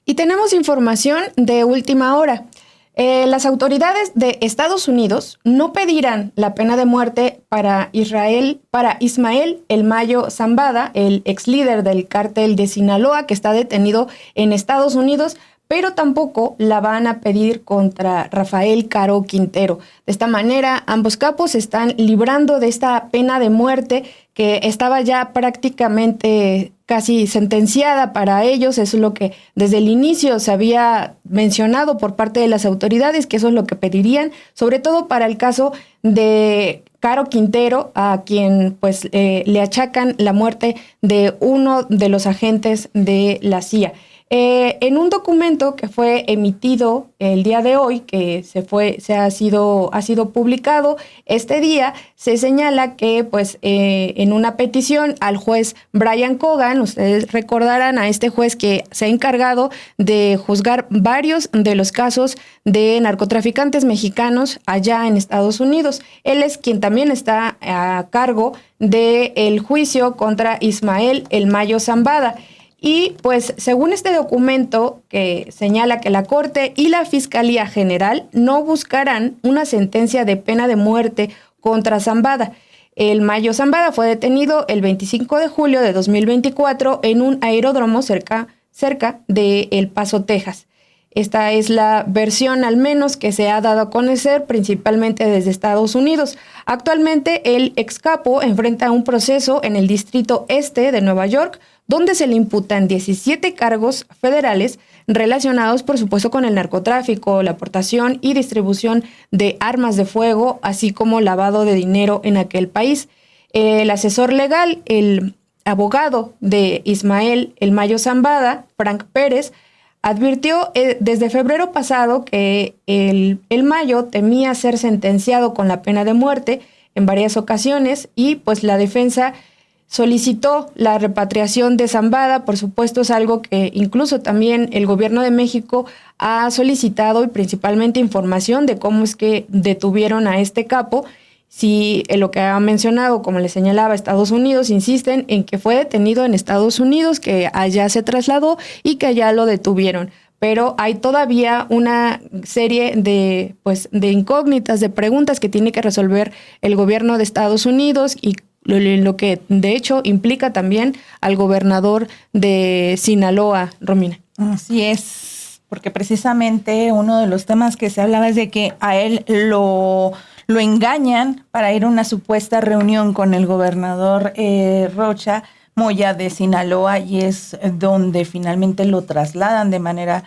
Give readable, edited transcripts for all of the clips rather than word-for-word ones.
Y tenemos información de última hora. Las autoridades de Estados Unidos no pedirán la pena de muerte para Ismael El Mayo Zambada, el ex líder del cártel de Sinaloa que está detenido en Estados Unidos, pero tampoco la van a pedir contra Rafael Caro Quintero. De esta manera, ambos capos se están librando de esta pena de muerte que estaba ya prácticamente casi sentenciada para ellos. Eso es lo que desde el inicio se había mencionado por parte de las autoridades, que eso es lo que pedirían, sobre todo para el caso de Caro Quintero, a quien pues le achacan la muerte de uno de los agentes de la CIA. En un documento que fue emitido el día de hoy, que ha sido publicado este día, se señala que pues en una petición al juez Brian Cogan, ustedes recordarán a este juez que se ha encargado de juzgar varios de los casos de narcotraficantes mexicanos allá en Estados Unidos. Él es quien también está a cargo del juicio contra Ismael El Mayo Zambada. Y pues según este documento que señala que la Corte y la Fiscalía General no buscarán una sentencia de pena de muerte contra Zambada. El Mayo Zambada fue detenido el 25 de julio de 2024 en un aeródromo cerca de El Paso, Texas. Esta es la versión al menos que se ha dado a conocer principalmente desde Estados Unidos. Actualmente el ex capo enfrenta un proceso en el Distrito Este de Nueva York, donde se le imputan 17 cargos federales relacionados, por supuesto, con el narcotráfico, la aportación y distribución de armas de fuego, así como lavado de dinero en aquel país. El asesor legal, el abogado de Ismael El Mayo Zambada, Frank Pérez, advirtió desde febrero pasado que el Mayo temía ser sentenciado con la pena de muerte en varias ocasiones y pues la defensa solicitó la repatriación de Zambada. Por supuesto, es algo que incluso también el gobierno de México ha solicitado, y principalmente información de cómo es que detuvieron a este capo. Si lo que ha mencionado, como le señalaba, Estados Unidos, insisten en que fue detenido en Estados Unidos, que allá se trasladó y que allá lo detuvieron. Pero hay todavía una serie de incógnitas, de preguntas que tiene que resolver el gobierno de Estados Unidos, y lo que de hecho implica también al gobernador de Sinaloa, Romina. Así es, porque precisamente uno de los temas que se hablaba es de que a él lo engañan para ir a una supuesta reunión con el gobernador Rocha Moya de Sinaloa, y es donde finalmente lo trasladan de manera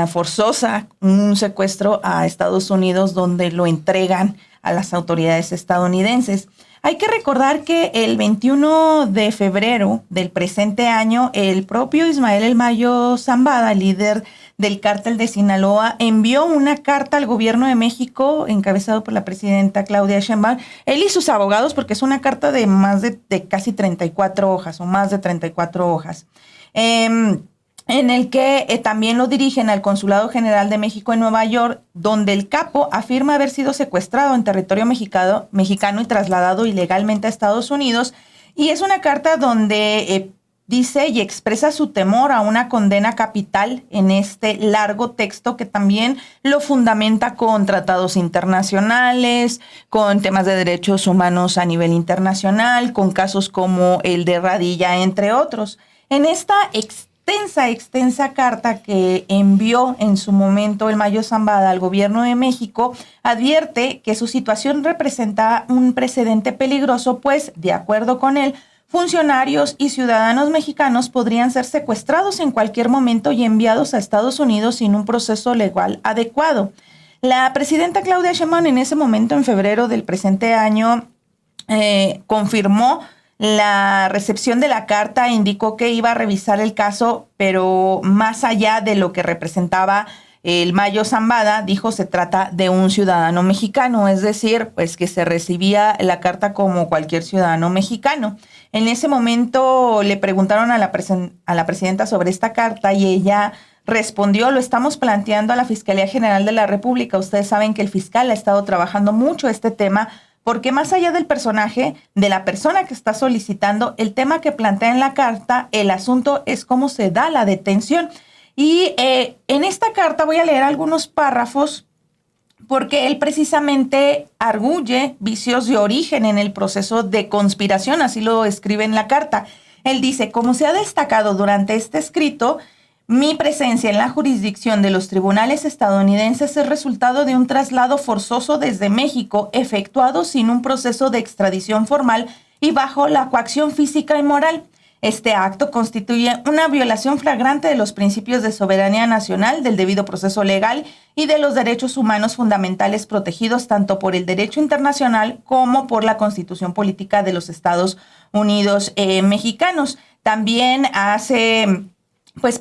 forzosa, un secuestro a Estados Unidos, donde lo entregan a las autoridades estadounidenses. Hay que recordar que el 21 de febrero del presente año, el propio Ismael El Mayo Zambada, líder del cártel de Sinaloa, envió una carta al gobierno de México, encabezado por la presidenta Claudia Sheinbaum, él y sus abogados, porque es una carta de más de casi 34 hojas, o más de 34 hojas, en el que también lo dirigen al Consulado General de México en Nueva York, donde el capo afirma haber sido secuestrado en territorio mexicano y trasladado ilegalmente a Estados Unidos. Y es una carta donde dice y expresa su temor a una condena capital en este largo texto, que también lo fundamenta con tratados internacionales, con temas de derechos humanos a nivel internacional, con casos como el de Radilla, entre otros. En esta extensa carta que envió en su momento El Mayo Zambada al gobierno de México, advierte que su situación representa un precedente peligroso, pues, de acuerdo con él, funcionarios y ciudadanos mexicanos podrían ser secuestrados en cualquier momento y enviados a Estados Unidos sin un proceso legal adecuado. La presidenta Claudia Sheinbaum, en ese momento, en febrero del presente año, confirmó la recepción de la carta, indicó que iba a revisar el caso, pero más allá de lo que representaba El Mayo Zambada, dijo se trata de un ciudadano mexicano, es decir, pues que se recibía la carta como cualquier ciudadano mexicano. En ese momento le preguntaron a la presidenta sobre esta carta y ella respondió: lo estamos planteando a la Fiscalía General de la República. Ustedes saben que el fiscal ha estado trabajando mucho este tema, porque más allá del personaje, de la persona que está solicitando, el tema que plantea en la carta, el asunto es cómo se da la detención. Y en esta carta voy a leer algunos párrafos porque él precisamente arguye vicios de origen en el proceso de conspiración, así lo escribe en la carta. Él dice, como se ha destacado durante este escrito, mi presencia en la jurisdicción de los tribunales estadounidenses es resultado de un traslado forzoso desde México, efectuado sin un proceso de extradición formal y bajo la coacción física y moral. Este acto constituye una violación flagrante de los principios de soberanía nacional, del debido proceso legal y de los derechos humanos fundamentales protegidos tanto por el derecho internacional como por la Constitución Política de los Estados Unidos mexicanos. También hace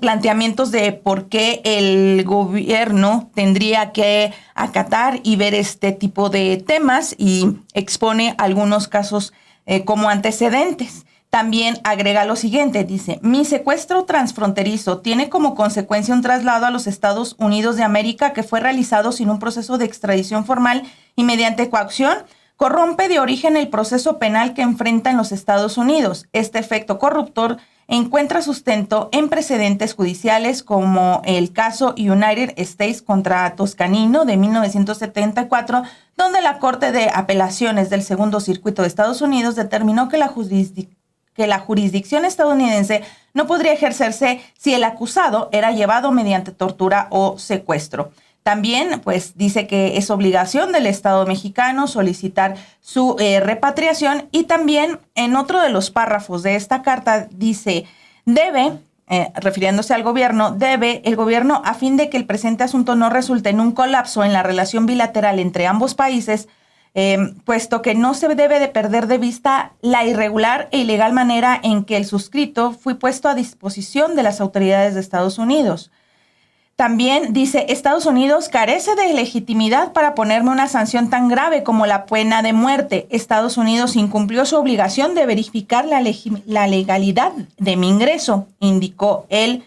planteamientos de por qué el gobierno tendría que acatar y ver este tipo de temas y expone algunos casos como antecedentes. También agrega lo siguiente, dice, mi secuestro transfronterizo tiene como consecuencia un traslado a los Estados Unidos de América que fue realizado sin un proceso de extradición formal y mediante coacción, corrompe de origen el proceso penal que enfrenta en los Estados Unidos. Este efecto corruptor encuentra sustento en precedentes judiciales como el caso United States contra Toscanino de 1974, donde la Corte de Apelaciones del Segundo Circuito de Estados Unidos determinó que la jurisdicción estadounidense no podría ejercerse si el acusado era llevado mediante tortura o secuestro. También, dice que es obligación del Estado mexicano solicitar su repatriación y también en otro de los párrafos de esta carta dice, refiriéndose al gobierno, debe el gobierno a fin de que el presente asunto no resulte en un colapso en la relación bilateral entre ambos países, puesto que no se debe de perder de vista la irregular e ilegal manera en que el suscrito fue puesto a disposición de las autoridades de Estados Unidos. También dice, Estados Unidos carece de legitimidad para ponerme una sanción tan grave como la pena de muerte. Estados Unidos incumplió su obligación de verificar la legalidad de mi ingreso, indicó el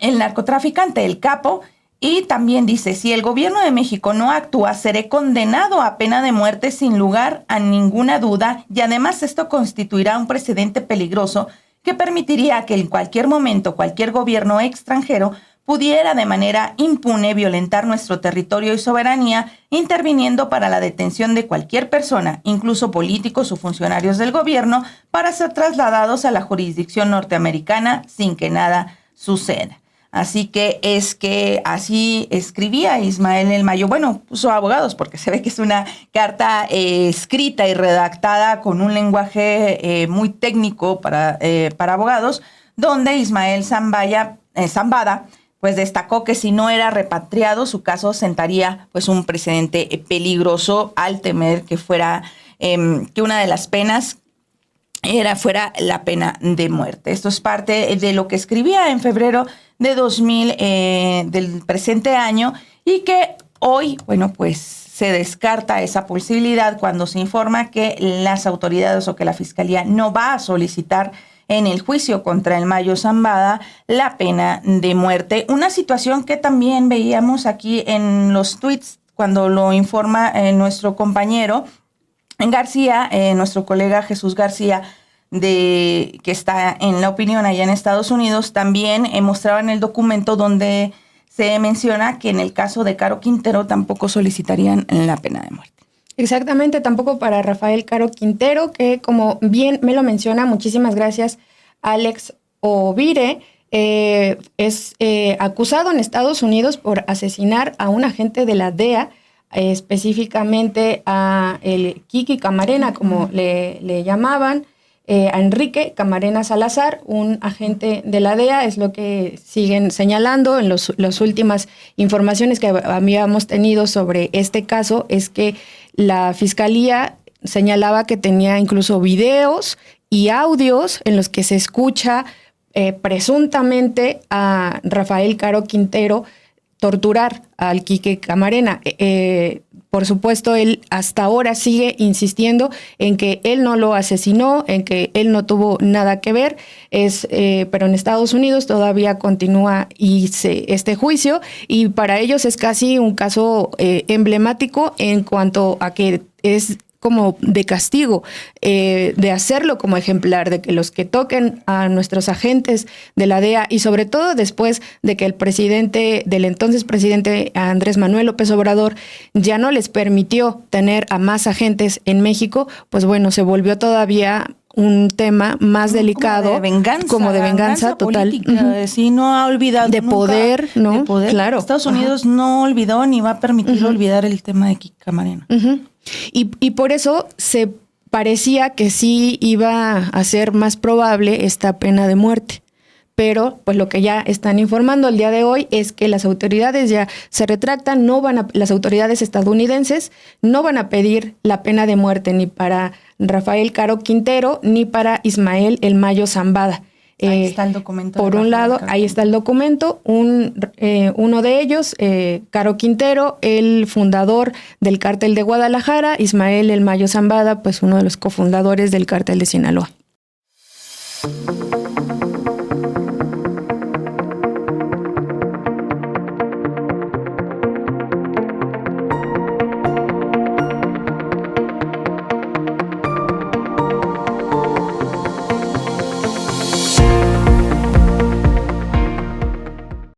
narcotraficante, el capo. Y también dice, si el gobierno de México no actúa, seré condenado a pena de muerte sin lugar a ninguna duda y además esto constituirá un precedente peligroso que permitiría que en cualquier momento cualquier gobierno extranjero pudiera de manera impune violentar nuestro territorio y soberanía, interviniendo para la detención de cualquier persona, incluso políticos o funcionarios del gobierno, para ser trasladados a la jurisdicción norteamericana sin que nada suceda. Así que es que así escribía Ismael El Mayo. Bueno, puso abogados porque se ve que es una carta escrita y redactada con un lenguaje muy técnico para abogados, donde Ismael Zambada destacó que si no era repatriado, su caso sentaría un precedente peligroso al temer que fuera que una de las penas fuera la pena de muerte. Esto es parte de lo que escribía en febrero de 2000 del presente año y que hoy, se descarta esa posibilidad cuando se informa que las autoridades o que la Fiscalía no va a solicitar en el juicio contra El Mayo Zambada la pena de muerte. Una situación que también veíamos aquí en los tweets cuando lo informa nuestro compañero García, nuestro colega Jesús García, que está en La Opinión allá en Estados Unidos, también mostraba en el documento donde se menciona que en el caso de Caro Quintero tampoco solicitarían la pena de muerte. Exactamente, tampoco para Rafael Caro Quintero, que como bien me lo menciona, muchísimas gracias Alex Ovire, es acusado en Estados Unidos por asesinar a un agente de la DEA, específicamente a el Kiki Camarena, como le llamaban, a Enrique Camarena Salazar, un agente de la DEA, es lo que siguen señalando en las últimas informaciones que habíamos tenido sobre este caso, es que la Fiscalía señalaba que tenía incluso videos y audios en los que se escucha presuntamente a Rafael Caro Quintero torturar al Quique Camarena. Por supuesto, él hasta ahora sigue insistiendo en que él no lo asesinó, en que él no tuvo nada que ver, pero en Estados Unidos todavía continúa este juicio y para ellos es casi un caso emblemático en cuanto a que es como de castigo, de hacerlo como ejemplar, de que los que toquen a nuestros agentes de la DEA y sobre todo después de que del entonces presidente Andrés Manuel López Obrador ya no les permitió tener a más agentes en México, pues bueno, se volvió todavía un tema más delicado, como de venganza total, política, sí, no ha olvidado de nunca, poder, ¿no? De poder. Claro. Estados Unidos no olvidó ni va a permitir olvidar el tema de Kiki Camarena. Y por eso se parecía que sí iba a ser más probable esta pena de muerte. Pero pues lo que ya están informando el día de hoy es que las autoridades ya se retractan, las autoridades estadounidenses no van a pedir la pena de muerte ni para Rafael Caro Quintero ni para Ismael El Mayo Zambada. Ahí está el documento. Por un lado, ahí está el documento. Uno de ellos, Caro Quintero, el fundador del Cártel de Guadalajara, Ismael El Mayo Zambada, pues uno de los cofundadores del Cártel de Sinaloa.